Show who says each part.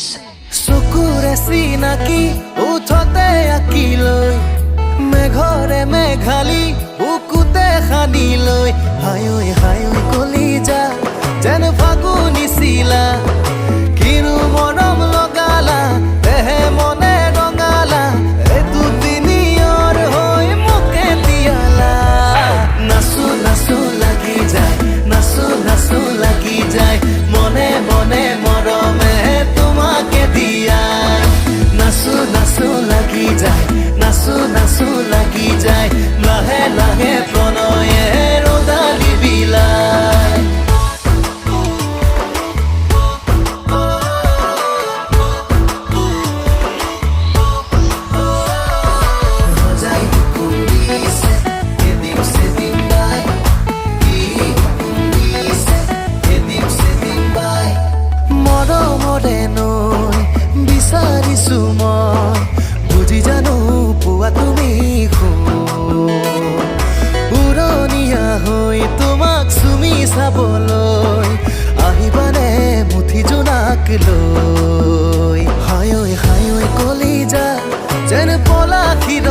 Speaker 1: চকুৰে চিনাকি উঠতে আঁকি লৈ মেঘৰে মেঘালি বুকুতে সানি লৈ হায়ৈ হায়ৈ কলিজা যেন ফাগুনি চিলা কিনো মৰম লগালা দেহে মনে ৰঙালা এইটো তিনিয়ৰ হৈ মোকে দিয়ালা নাচো নাচো লাগি যায় নাচো নাচো লাগি যায় মনে মনে মৰমে তোমাকে দিয়াই নাচো নাচো লাগি যায় নাচো নাচো লাগি যায় লাহে লাহে প্ৰণয়ে ৰ'দালি বিলাই মৰমৰে নৈ বিচাৰিছো মই বুজি জানো পোৱা তুমি উৰণীয়া হৈ তোমাক চুমি চাবলৈ আহিবানে মুঠি জোনাক লৈ হায়ৈ হায়ৈ কলিজা যেন পলাশিৰ